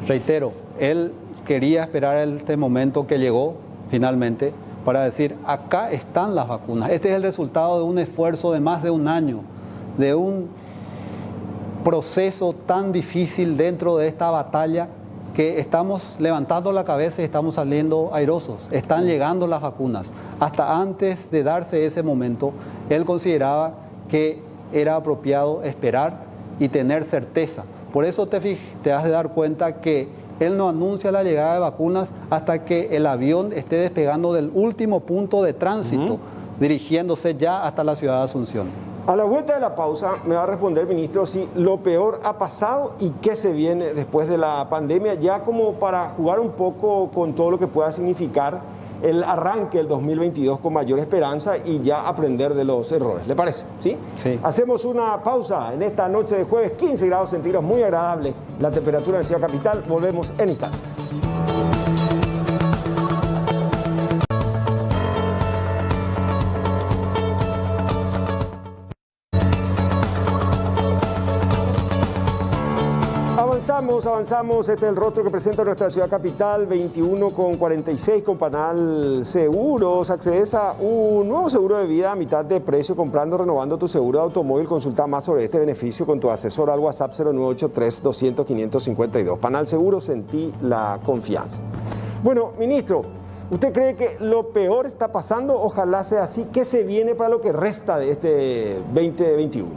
Reitero, él quería esperar este momento que llegó finalmente para decir: acá están las vacunas. Este es el resultado de un esfuerzo de más de un año, de un proceso tan difícil dentro de esta batalla, que estamos levantando la cabeza y estamos saliendo airosos. Están llegando las vacunas. Hasta antes de darse ese momento, él consideraba que era apropiado esperar y tener certeza. Por eso te has de dar cuenta que él no anuncia la llegada de vacunas hasta que el avión esté despegando del último punto de tránsito, dirigiéndose ya hasta la ciudad de Asunción. A la vuelta de la pausa me va a responder, ministro, si lo peor ha pasado y qué se viene después de la pandemia, ya como para jugar un poco con todo lo que pueda significar el arranque del 2022 con mayor esperanza y ya aprender de los errores. ¿Le parece? ¿Sí? Sí. Hacemos una pausa en esta noche de jueves, 15 grados centígrados, muy agradable la temperatura en Ciudad Capital. Volvemos en instantes. Avanzamos, este es el rostro que presenta nuestra ciudad capital, 21,46 con Panal Seguros. Accedes a un nuevo seguro de vida a mitad de precio comprando, renovando tu seguro de automóvil. Consulta más sobre este beneficio con tu asesor al WhatsApp 0983-200-552. Panal Seguros, sentí la confianza. Bueno, ministro, ¿usted cree que lo peor está pasando? Ojalá sea así. ¿Qué se viene para lo que resta de este 2021?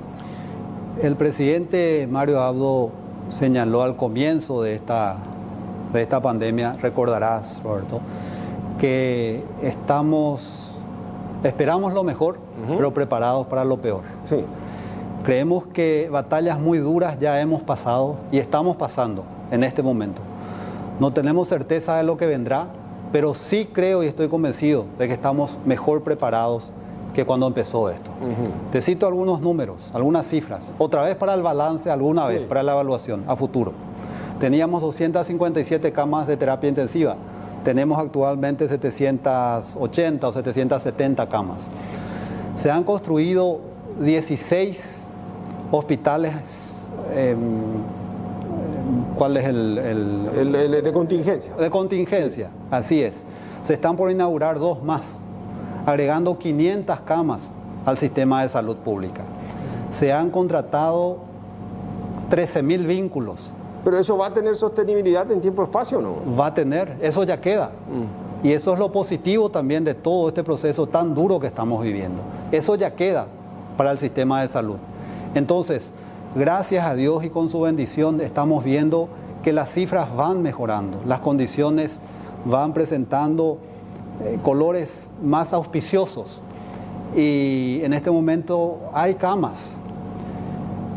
El presidente Mario Abdo señaló al comienzo de esta pandemia, recordarás, Roberto, que esperamos lo mejor, pero preparados para lo peor. Sí. Creemos que batallas muy duras ya hemos pasado y estamos pasando en este momento. No tenemos certeza de lo que vendrá, pero sí creo y estoy convencido de que estamos mejor preparados que cuando empezó esto. Te cito algunos números, algunas cifras, otra vez para el balance, alguna vez para la evaluación a futuro. Teníamos 257 camas de terapia intensiva, tenemos actualmente 780 o 770 camas. Se han construido 16 hospitales, ¿cuál es el de contingencia? De contingencia, así es. Se están por inaugurar 2 más, agregando 500 camas al sistema de salud pública. Se han contratado 13.000 vínculos. ¿Pero eso va a tener sostenibilidad en tiempo y espacio o no? Va a tener, eso ya queda. Y eso es lo positivo también de todo este proceso tan duro que estamos viviendo. Eso ya queda para el sistema de salud. Entonces, gracias a Dios y con su bendición estamos viendo que las cifras van mejorando, las condiciones van presentando colores más auspiciosos y en este momento hay camas.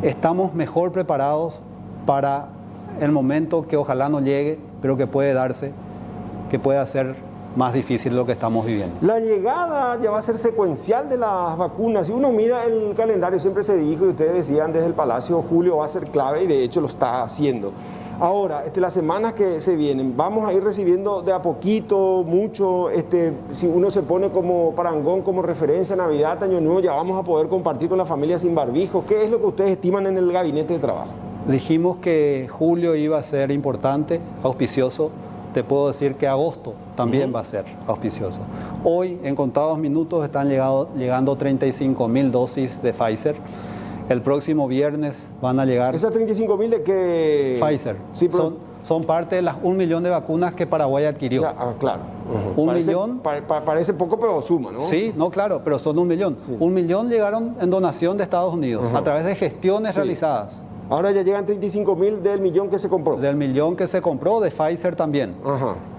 Estamos mejor preparados para el momento que ojalá no llegue, pero que puede darse, que pueda ser más difícil lo que estamos viviendo. La llegada ya va a ser secuencial de las vacunas. Si uno mira el calendario, siempre se dijo, y ustedes decían desde el Palacio, julio va a ser clave y de hecho lo está haciendo. Ahora, las semanas que se vienen, vamos a ir recibiendo de a poquito, mucho, si uno se pone como parangón, como referencia, Navidad, Año Nuevo, ya vamos a poder compartir con la familia sin barbijo. ¿Qué es lo que ustedes estiman en el gabinete de trabajo? Dijimos que julio iba a ser importante, auspicioso. Te puedo decir que agosto también va a ser auspicioso. Hoy, en contados minutos, están llegando 35.000 dosis de Pfizer. El próximo viernes van a llegar... ¿Esas 35.000 de qué? Pfizer. Sí, pero... son parte de las 1 millón de vacunas que Paraguay adquirió. Claro. Un millón... Parece poco, pero suma, ¿no? Sí, no, claro, pero son 1 millón. Sí. 1 millón llegaron en donación de Estados Unidos, a través de gestiones realizadas. Ahora ya llegan 35.000 del millón que se compró. Del millón que se compró, de Pfizer también.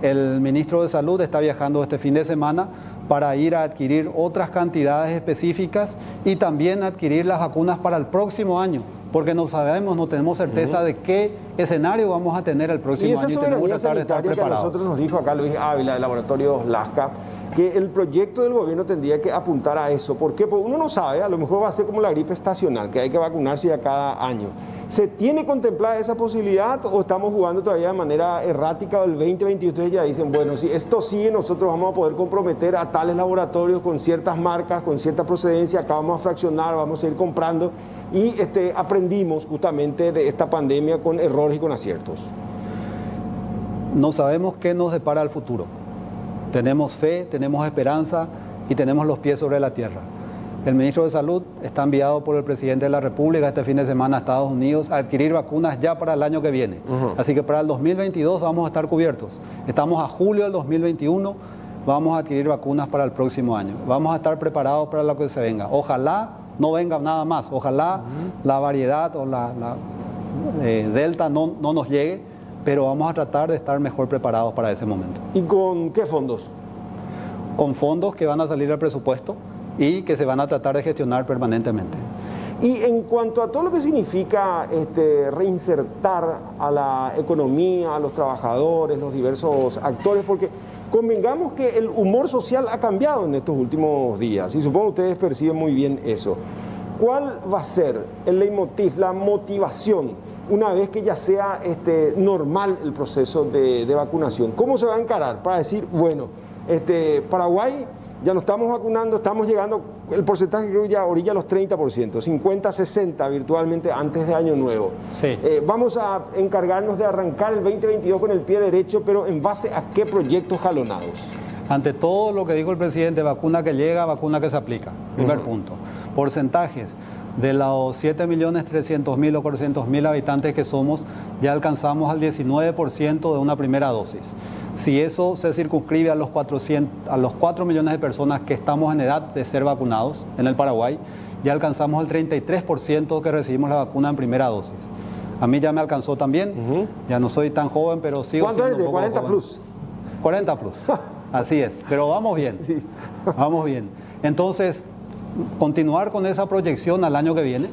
El ministro de Salud está viajando este fin de semana para ir a adquirir otras cantidades específicas y también adquirir las vacunas para el próximo año, porque no sabemos, no tenemos certeza de qué escenario vamos a tener el próximo año y tenemos que tratar de estar preparados. A nosotros nos dijo acá Luis Ávila, del Laboratorio Lasca, que el proyecto del gobierno tendría que apuntar a eso. ¿Por qué? Porque uno no sabe, a lo mejor va a ser como la gripe estacional, que hay que vacunarse ya cada año. ¿Se tiene contemplada esa posibilidad o estamos jugando todavía de manera errática del 2020 y ustedes ya dicen, bueno, si esto sigue, nosotros vamos a poder comprometer a tales laboratorios con ciertas marcas, con cierta procedencia, acá vamos a fraccionar, vamos a ir comprando y aprendimos justamente de esta pandemia con errores y con aciertos? No sabemos qué nos depara el futuro. Tenemos fe, tenemos esperanza y tenemos los pies sobre la tierra. El ministro de Salud está enviado por el presidente de la República este fin de semana a Estados Unidos a adquirir vacunas ya para el año que viene. Así que para el 2022 vamos a estar cubiertos. Estamos a julio del 2021, vamos a adquirir vacunas para el próximo año. Vamos a estar preparados para lo que se venga. Ojalá no venga nada más, ojalá la variedad o la Delta no nos llegue, pero vamos a tratar de estar mejor preparados para ese momento. ¿Y con qué fondos? Con fondos que van a salir del presupuesto y que se van a tratar de gestionar permanentemente. Y en cuanto a todo lo que significa reinsertar a la economía, a los trabajadores, los diversos actores, porque convengamos que el humor social ha cambiado en estos últimos días y supongo que ustedes perciben muy bien eso. ¿Cuál va a ser el leitmotiv, la motivación, una vez que ya sea normal el proceso de vacunación? ¿Cómo se va a encarar para decir, bueno, Paraguay ya nos estamos vacunando, estamos llegando, el porcentaje creo ya orilla los 30%, 50-60 virtualmente antes de Año Nuevo? Sí. Vamos a encargarnos de arrancar el 2022 con el pie derecho, pero ¿en base a qué proyectos jalonados? Ante todo lo que dijo el presidente, vacuna que llega, vacuna que se aplica. Primer punto. Porcentajes. De los 7.300.000 o 400.000 habitantes que somos, ya alcanzamos al 19% de una primera dosis. Si eso se circunscribe a los 4 millones de personas que estamos en edad de ser vacunados en el Paraguay, ya alcanzamos el 33% que recibimos la vacuna en primera dosis. A mí ya me alcanzó también, ya no soy tan joven, pero sigo siendo ¿Cuánto es? ¿De 40 joven. Plus? 40 plus, así es, pero vamos bien, sí. Vamos bien. Entonces, continuar con esa proyección al año que viene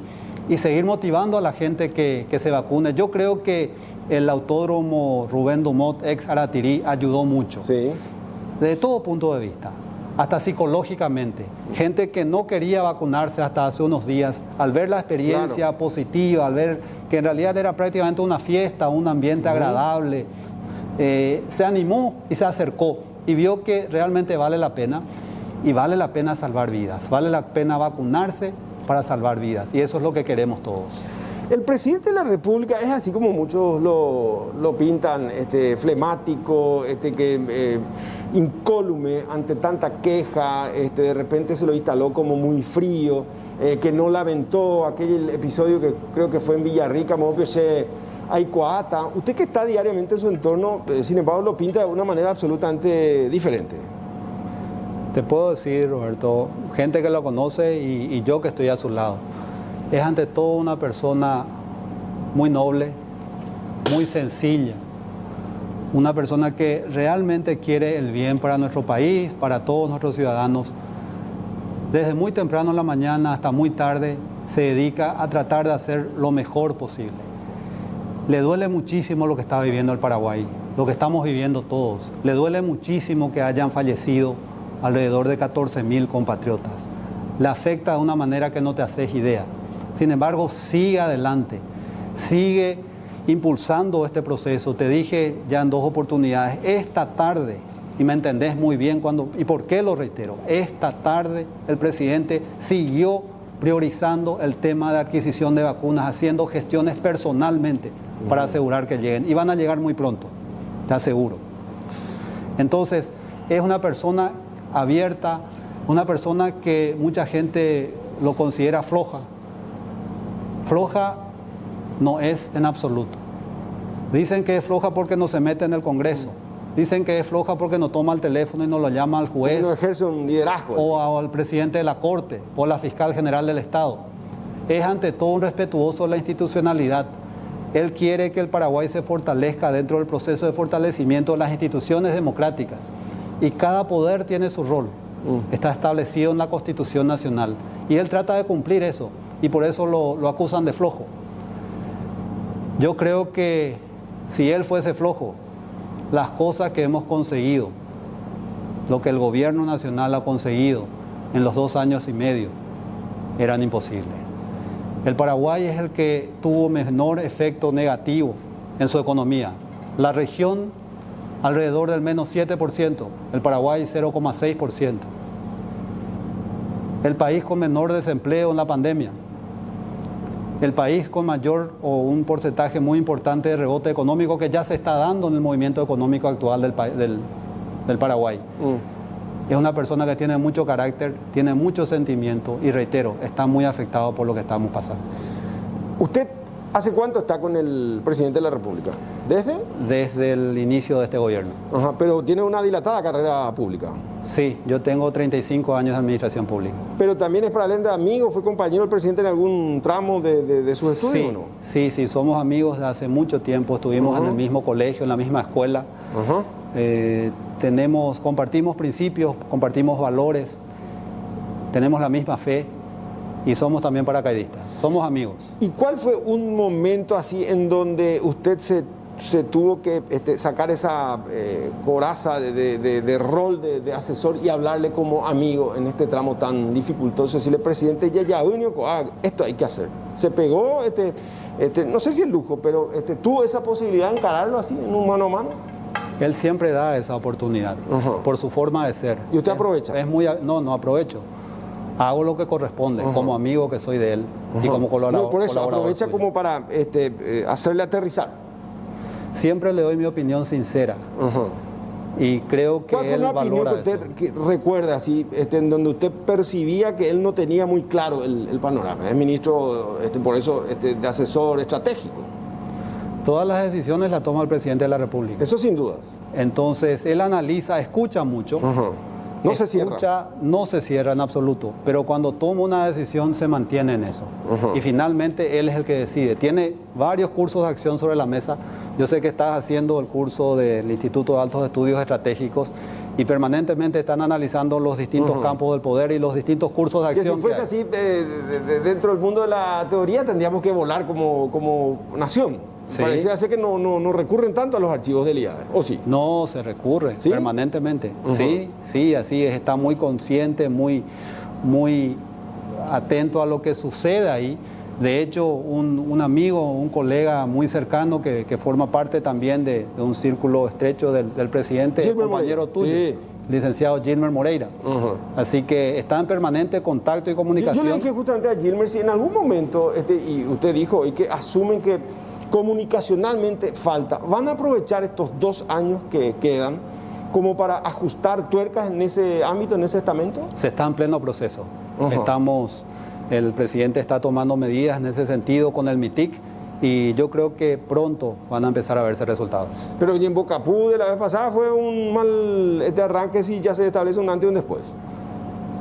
y seguir motivando a la gente que se vacune. Yo creo que el autódromo Rubén Dumont, ex Aratirí, ayudó mucho. Sí. Desde todo punto de vista, hasta psicológicamente. Gente que no quería vacunarse hasta hace unos días, al ver la experiencia positiva, al ver que en realidad era prácticamente una fiesta, un ambiente agradable, se animó y se acercó y vio que realmente vale la pena. Y vale la pena salvar vidas, vale la pena vacunarse para salvar vidas. Y eso es lo que queremos todos. El presidente de la República es así como muchos lo pintan, flemático, incólume ante tanta queja, de repente se lo instaló como muy frío, que no lamentó aquel episodio que creo que fue en Villarrica, hay coata. Usted que está diariamente en su entorno, sin embargo, lo pinta de una manera absolutamente diferente. Te puedo decir, Roberto, gente que lo conoce y yo que estoy a su lado, es ante todo una persona muy noble, muy sencilla, una persona que realmente quiere el bien para nuestro país, para todos nuestros ciudadanos. Desde muy temprano en la mañana hasta muy tarde se dedica a tratar de hacer lo mejor posible. Le duele muchísimo lo que está viviendo el Paraguay, lo que estamos viviendo todos. Le duele muchísimo que hayan fallecido alrededor de 14.000 compatriotas. Le afecta de una manera que no te haces idea. Sin embargo, sigue adelante, sigue impulsando este proceso. Te dije ya en 2 oportunidades, esta tarde, y me entendés muy bien cuando y por qué lo reitero, esta tarde el presidente siguió priorizando el tema de adquisición de vacunas, haciendo gestiones personalmente para asegurar que lleguen. Y van a llegar muy pronto, te aseguro. Entonces, es una persona abierta, una persona que mucha gente lo considera floja. Floja no es en absoluto. Dicen que es floja porque no se mete en el Congreso. Dicen que es floja porque no toma el teléfono y no lo llama al juez. No ejerce un liderazgo. O al presidente de la Corte, o a la fiscal general del Estado. Es ante todo un respetuoso de la institucionalidad. Él quiere que el Paraguay se fortalezca dentro del proceso de fortalecimiento de las instituciones democráticas. Y cada poder tiene su rol. Está establecido en la Constitución Nacional. Y él trata de cumplir eso. Y por eso lo acusan de flojo. Yo creo que si él fuese flojo, las cosas que hemos conseguido, lo que el gobierno nacional ha conseguido en los 2 años y medio, eran imposibles. El Paraguay es el que tuvo menor efecto negativo en su economía. La región alrededor del menos 7%, el Paraguay 0,6%. El país con menor desempleo en la pandemia. El país con mayor o un porcentaje muy importante de rebote económico que ya se está dando en el movimiento económico actual del Paraguay. Es una persona que tiene mucho carácter, tiene mucho sentimiento y reitero, está muy afectado por lo que estamos pasando. ¿Usted hace cuánto está con el presidente de la República? ¿Desde? Desde el inicio de este gobierno. Ajá, pero tiene una dilatada carrera pública. Sí, yo tengo 35 años de administración pública. Pero también es probablemente amigo, fue compañero del presidente en algún tramo de sus estudios, sí, ¿o no? Sí, somos amigos de hace mucho tiempo, estuvimos en el mismo colegio, en la misma escuela. Compartimos principios, compartimos valores, tenemos la misma fe y somos también paracaidistas, somos amigos. ¿Y cuál fue un momento así en donde usted se tuvo que sacar esa coraza de rol de asesor y hablarle como amigo en este tramo tan dificultoso? Decirle, presidente, ya esto hay que hacer. Se pegó, no sé si el lujo, pero tuvo esa posibilidad de encararlo así, en un mano a mano. Él siempre da esa oportunidad, por su forma de ser. ¿Y usted aprovecha? No aprovecho. Hago lo que corresponde, como amigo que soy de él y como colaborador. No, por eso aprovecha suyo, como para hacerle aterrizar. Siempre le doy mi opinión sincera. Y creo que él valora. ¿Cuál fue una opinión que usted recuerda así, en donde usted percibía que él no tenía muy claro el panorama? Es ministro, por eso, de asesor estratégico. Todas las decisiones las toma el presidente de la República. Eso sin dudas. Entonces, él analiza, escucha mucho. No se cierra. No se cierra en absoluto, pero cuando toma una decisión se mantiene en eso. Y finalmente él es el que decide. Tiene varios cursos de acción sobre la mesa. Yo sé que estás haciendo el curso del Instituto de Altos Estudios Estratégicos y permanentemente están analizando los distintos campos del poder y los distintos cursos de acción. Que si fuese así, dentro del mundo de la teoría, tendríamos que volar como nación. Sí. Parecía ser que no recurren tanto a los archivos del IAE, ¿o sí? No, se recurre permanentemente. Sí, así es. Está muy consciente, muy atento a lo que sucede ahí. De hecho, un amigo, un colega muy cercano que forma parte también de un círculo estrecho del presidente, compañero tuyo, licenciado Gilmer Moreira. Así que está en permanente contacto y comunicación. Yo le dije justamente a Gilmer, si en algún momento, y usted dijo, y que asumen que comunicacionalmente falta, ¿van a aprovechar estos 2 años que quedan como para ajustar tuercas en ese ámbito, en ese estamento? Se está en pleno proceso. El presidente está tomando medidas en ese sentido con el MITIC y yo creo que pronto van a empezar a verse resultados. Pero y en Bocapú de la vez pasada fue un mal arranque si ya se establece un antes y un después.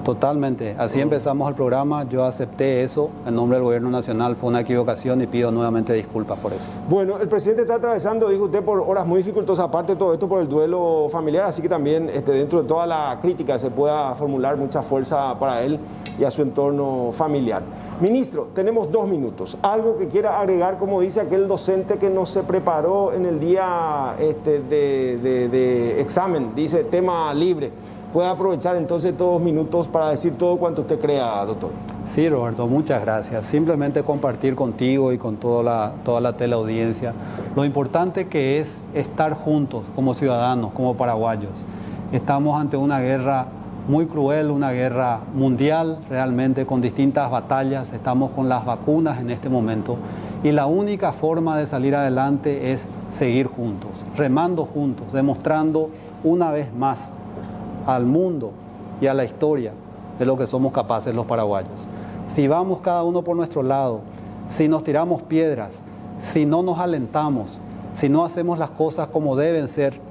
Totalmente, así empezamos el programa, yo acepté eso en nombre del gobierno nacional, fue una equivocación y pido nuevamente disculpas por eso. Bueno, el presidente está atravesando, dijo usted, por horas muy dificultosas, aparte de todo esto por el duelo familiar, así que también dentro de toda la crítica se pueda formular mucha fuerza para él y a su entorno familiar. Ministro, tenemos 2 minutos. Algo que quiera agregar, como dice aquel docente que no se preparó en el día de examen, dice tema libre. Puede aprovechar entonces todos los minutos para decir todo cuanto usted crea, doctor. Sí, Roberto, muchas gracias. Simplemente compartir contigo y con toda la teleaudiencia lo importante que es estar juntos como ciudadanos, como paraguayos. Estamos ante una guerra muy cruel, una guerra mundial realmente con distintas batallas. Estamos con las vacunas en este momento y la única forma de salir adelante es seguir juntos, remando juntos, demostrando una vez más al mundo y a la historia de lo que somos capaces los paraguayos. Si vamos cada uno por nuestro lado, si nos tiramos piedras, si no nos alentamos, si no hacemos las cosas como deben ser,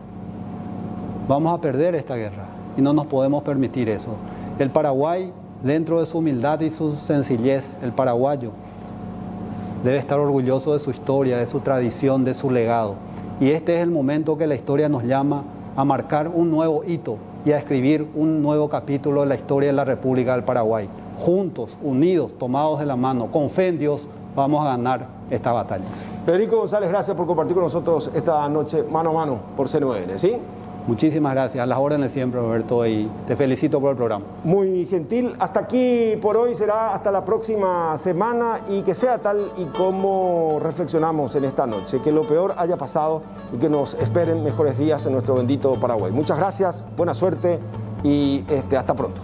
vamos a perder esta guerra y no nos podemos permitir eso. El Paraguay, dentro de su humildad y su sencillez, el paraguayo debe estar orgulloso de su historia, de su tradición, de su legado. Y este es el momento que la historia nos llama a marcar un nuevo hito y a escribir un nuevo capítulo de la historia de la República del Paraguay. Juntos, unidos, tomados de la mano, con fe en Dios, vamos a ganar esta batalla. Federico González, gracias por compartir con nosotros esta noche mano a mano por C9N, ¿sí? Muchísimas gracias, a las órdenes siempre, Roberto, y te felicito por el programa. Muy gentil. Hasta aquí por hoy, será hasta la próxima semana y que sea tal y como reflexionamos en esta noche, que lo peor haya pasado y que nos esperen mejores días en nuestro bendito Paraguay. Muchas gracias, buena suerte y hasta pronto.